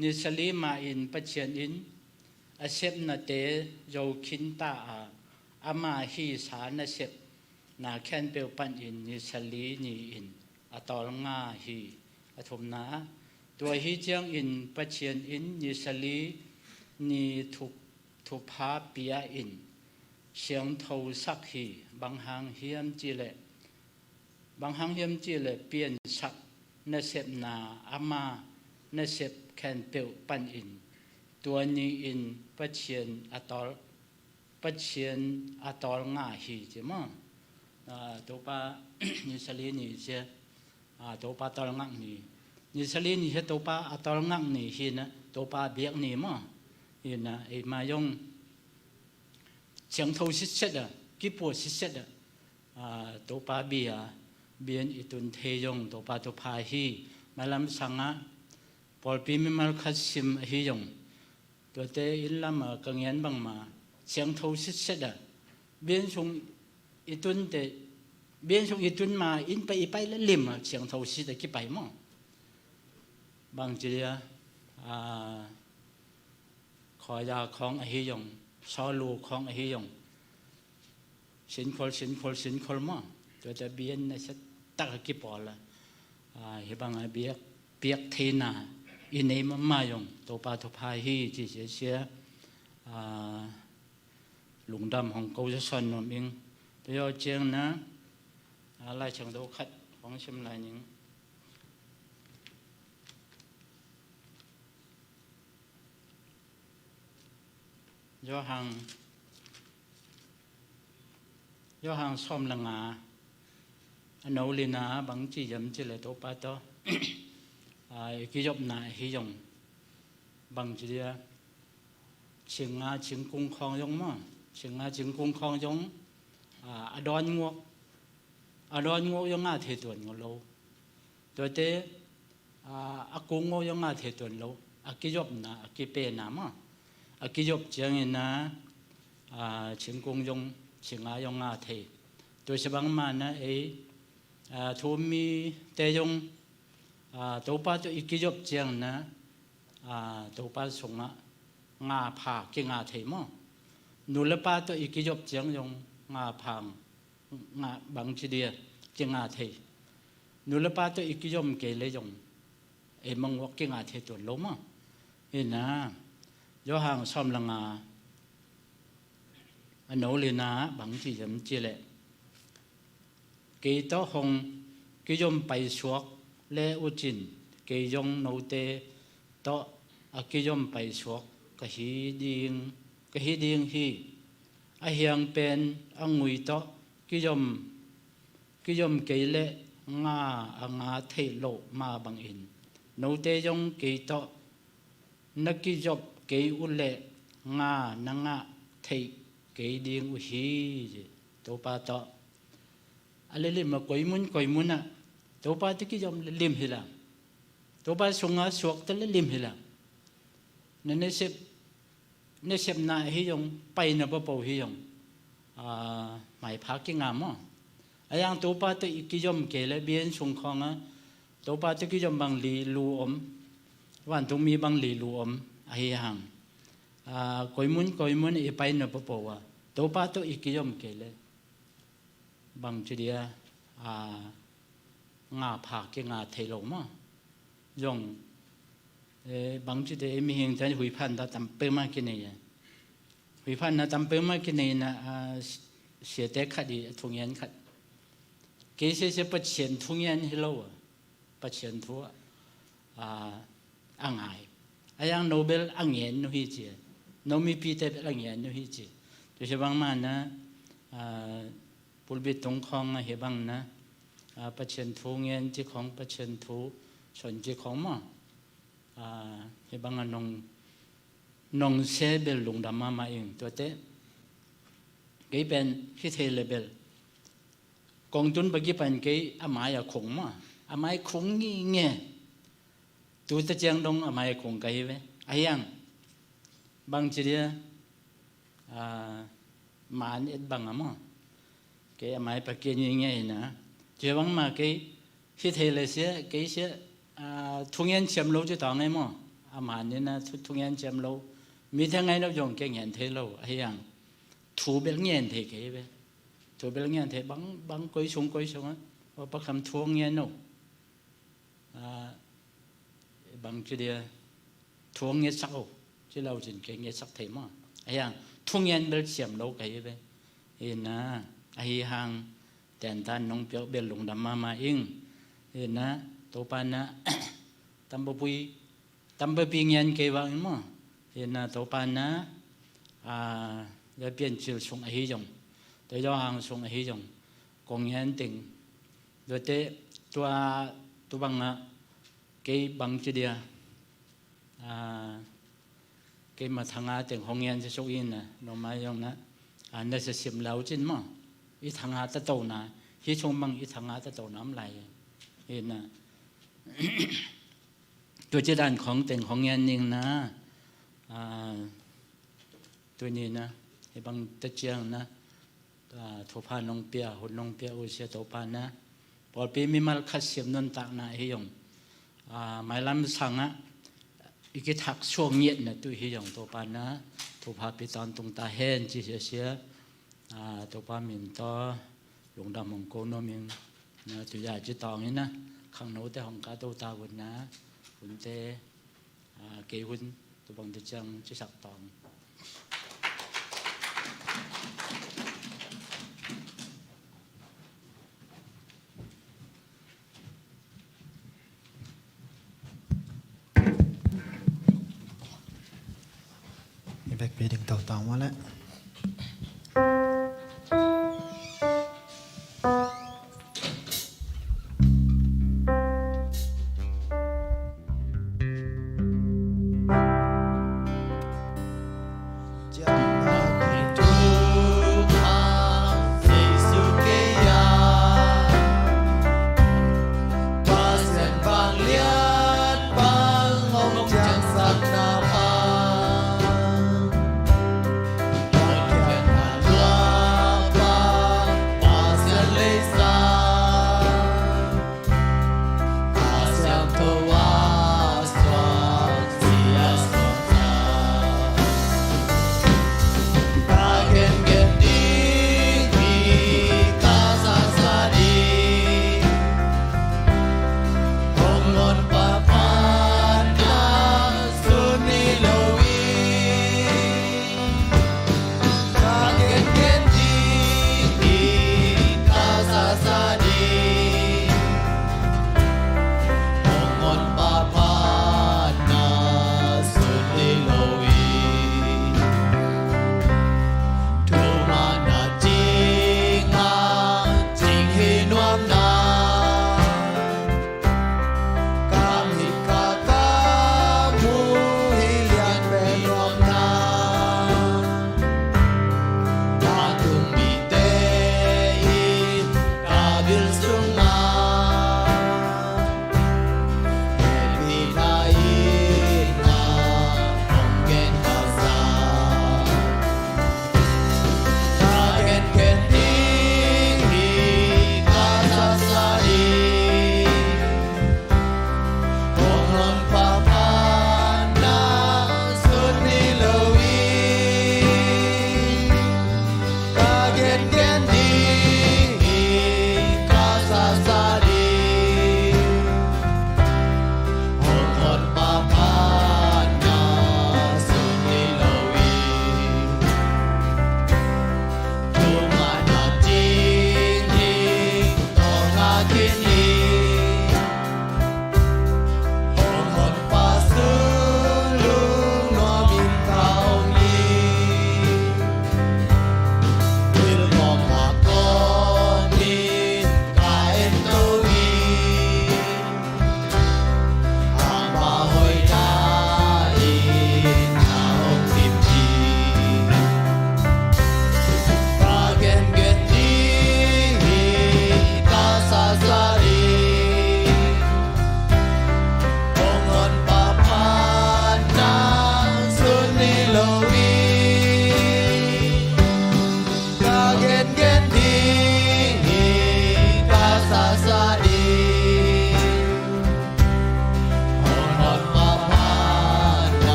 นิสลีมาอินปัจเจียนอินอาเซปนาเตโยคินตาอามาฮีสานาเซปนาแคนเปลปันอินนิสลีนี่อินอตอลงาฮีอถุมนาตัวฮีเจียงอินปัจเจียนอินนิสลีนี่ทุพาเปียอินเสียงเท่าสักฮีบางหางเฮียมจีเลบางหางเฮียมจีเลเปลี่ยนสักนาเซปนาอามานาเซปแคนเปลปันอินตัวนี้อินปัจเจียนอตอลปัจเจียนอตอลงาฮีใช่ไหมตัวป้านิสลีนี่เสียตัวป้าตอลงักนี่นิสลีนี่เสียตัวป้าตอลงักนี่ฮีนะตัวป้าเบียกนี่มั้งฮีนะไอ้มายงเสียงเท่าสิเสดกี่ปวดสิเสดตัวป้าเบียอิตุนเทยงตัวป้าตัวพาฮีมาลำสังะพอปีไม่มาคัดซิมฮียงตัวเตอินลำกังยันบังมาเสียงเท่าสิเสดเบียนชงอีตุนเตเบียนชงอีตุนมาอินไปแล้วลิมเสียงเท่าสิเตกี่ไปมั้งบางทีขอยาของอหิยงซอลูของอหิยงสินคนมั้งตัวเตเบียนเนี่ยตักกี่ปอละเฮบังเบียกเทนาอินเอมมายงตัวปาทุพาฮีจีเสียหลุงดำของกูจะสอนนมเองตัวย่อเจียงนะอะไรเชิงตัวขัดของชิมลายนิงย่อหางซ้อมละงาอันนู้ลีนาบางจียมจีเลยตัวปาตัวกิจบนาฮิยงบางจีเชียงงาเชียงกุ้งคลองยงมั้งเชียงงาเชียงกุ้งคลองยงดอนงวกยงงาเทตัวนงโลตัวเตกุ้งงยงงาเทตัวนโลกิจบนากิเปนามั้งกิจบเจียงนะเชียงกุ้งยงเชียงงายงงาเทตัวฉบังมานะทูมีเตยงตัวป้าตัวอีกจบเจียงนะตัวป้าส่งงาผากิงาเทมั้งนูเลป้าตัวอีกจบเจียงยงงาพังงาบางทีเดียกิงาเทนูเลป้าตัวอีกจบเกลยงมังวกกิงาเทตัวล้มเห็นนะย่อห่างซ้อมละงาอันโนลีนาบางทีจำเจเลกีโตหงกิยมไปสวกเลอุจินกิยงโนเตโตกิยมไปสวกกะฮีดิงฮีอาเฮียงเป็นงุยโตกิยมเกเลงาเทโลมาบังอินโนเตยงกิโตนักกิจบเกอุเลงานงะเทเกดิงอุฮีตัวปาโตอะไรลิมกอยมุนตัวป้าที่กิจมลิมฮิลังตัวป้าสงอาสวกแต่ลิมฮิลังนั่นเสพนาฮิยงไปนับเป่าฮิยงหมายพักกิงามอ่ะอย่างตัวป้าที่กิจมเกลเบียนสงของตัวป้าที่กิจมบางลีลูอมวันตรงมีบางลีลูอมไอ้หังกอยมุนไปนับเป่าตัวป้าที่กิจมเกลบางทีเดียงาผาเกงาเทลมายงบางทีเดียมีเห็นใจหุยพันธุ์ตั้มเปิมากินเนี่ยหุยพันธุ์ตั้มเปิมากินเนี่ยนะเสียแต่ขัดดีทุ่งยันขัดเกษเสปัจเจียนทุ่งยันฮิโลปัจเจียนทัวอ่างไอ้ยังโนเบลอ่างเย็นนุฮิจีโนมีปีเตอ่างเย็นนุฮิจีโดยเฉพาะมันนะปุลบิตงคองเฮบังนะปัจเจนทูเงินจีของปัจเจนทูสนจีของมั้งเฮบังนงเซเบลลุงดำมาเองตัวเต้กี่เป็นฮิตเฮเลเบลกองทุนบางกี่เป็นกี่อามายคงมั้งอามายคงงี้เงี้ย tu ta chang dong amai kong kai ve ayang bang chiria man et bang amo cái amai pa ke ni nge na che bang ma cái hi the le se cái se thung yan chem lo chu tang ngai mo aman ni na thung yan chem lo mi thang ngai lo jong ke ngen the lo ayang thu bel ngen the ke ve thu bel ngen the bang koi sung á pa kham thuang ngen no bằng cái điều thuốc nghe sắc ô chứ lâu trên cái nghe sắc thế mà ai hàng thuốc nghe bel xiêm lâu cái vậy hiện na ai hàng tiền tan nông béo bel lùng đam ma ing hiện na tổ pan na tâm bơ pi nghe cái vậy mà hiện na tổ pan na để biến chiều xuống ai dùng để cho hàng xuống ai dùng còn nghe tình rồi thế tôi bằng cái bằng cái điều cái mà thằng á tiếng Hồng Yên sẽ số in nè nó mai dùng nè nó sẽ xiêm lâu trên mà ít thằng á ta tàu nè khi chung bằng ít thằng á ta tàu nắm lại hiện nè tôi chỉ đànของtiếng Hồng Yên nhưng nè tôi nhìn nè cái bằng tất chiang nè thủ pha nông bia hồn nông bia u sẽ thủ pha nè bỏ bị mi mal khát xiêm nôn tạng nè hay dùng mai làm sang á cái thắc xuông nhiệt này tôi hy vọng tổ ban á tổ phá bị tàn tung ta hen chỉ sẽ tổ ban mình to dùng đam mong cô nó mình tôi giải chỉ tòng ấy na khang nấu tới hồng cá tô ta quần ná quần tê kế quần tôi bằng tôi chẳng chỉ sạc tòng Back beating tàu tàu quá đấy. Hãy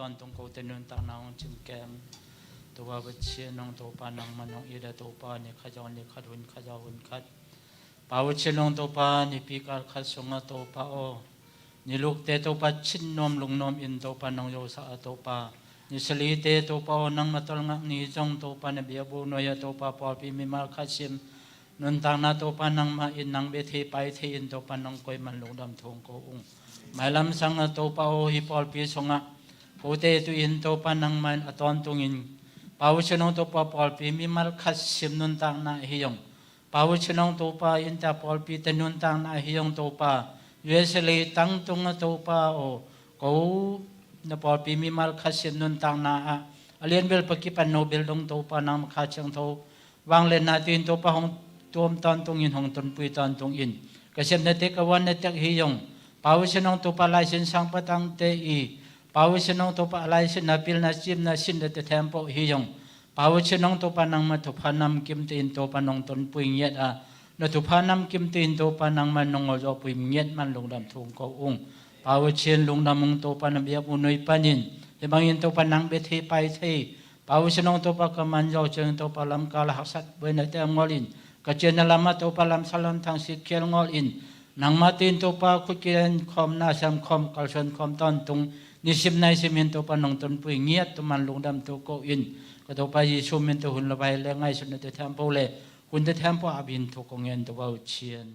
อนตรงโกเตนุนตางนางจิงแกมตัววัชเชียนองตัวปานางมันองอีดาตัวปานี่ขจรนี่ขัดหุ่นขจรหุ่นขัดป่าวัชเชียนองตัวปานี่ปีกาลขัดสงตัวปาโอนี่ลูกเตตัวปาชินนอมลุงนอมอินตัวปานองโยสาตัวปานี่สลีเตตัวปาโอนังมาตลงักนี่จงตัวปานเบียบูนอยตัวปาปอปีมิมาลขัดชิมนุนตางนาตัวปานังมาอินนังเบทีไปทีอินตัวปานองกอยมันลุงดำทงโกอุงหมายลำสังตัวปาโอฮิปอลปีสงะโกเตตุอินตัวปานังมันอตอนตุงินป่าวชนองตัวปาปอลปีมิมาลขัดชิมนุนตางนาฮิยงป่าวชนองตัวปาอินตาปอลปีเตนุนตางนาฮิยงตัวปาเวสลีตั้งตรงตัวปาโอกูนปอลปีมิมาลขัดชิมนุนตางนาอเลียนเบลปกิปันโนเบลดงตัวปานางขัดเชิงโตวางเลนนาตินตัวปาหงตัวมตอนตรงอินหงตนปุยตอนตรงอินกษมเนติกวันเนติกฮิยงป่าวชนองตัวปาลายสินสังปตังเตอีป่าวชนองตัวปาลายสินนาปิลนาจิมนาสินเดตเทมโปฮิยงป่าวชนองตัวปานังมาทุพานำกิมตินตัวปานองตนปุยเงียดนทุพานำกิมตินตัวปานังมันนงอจอปุยเงียดมันลงดำทุงกอุงป่าวเชียนลงดำมงตัวปานเบียบุนอยปานินแต่บางอินตัวปานังเบทีไปทีป่าวชนองตัวปากมันยอเจงตัวปาลำกาลหักสัตเบนเตมงอลินกเจนลามาตัวปาลำสลัมทางสิเคียลงอลินนางมาตินตัวปาคุกิเรนคอมนาซัมคอมกัลชนคอมตอนตรงนิสิมนายสิมินตัวปานองตนปุยเงียดตัวมันลงดำตัวโกอินก็ตัวไปยิสุมินตัวหุ่นละไปแล้วง่ายสุดในเทมโปเลยหุ่นในเทมโปอาบินทุกองเงินตัวเชียน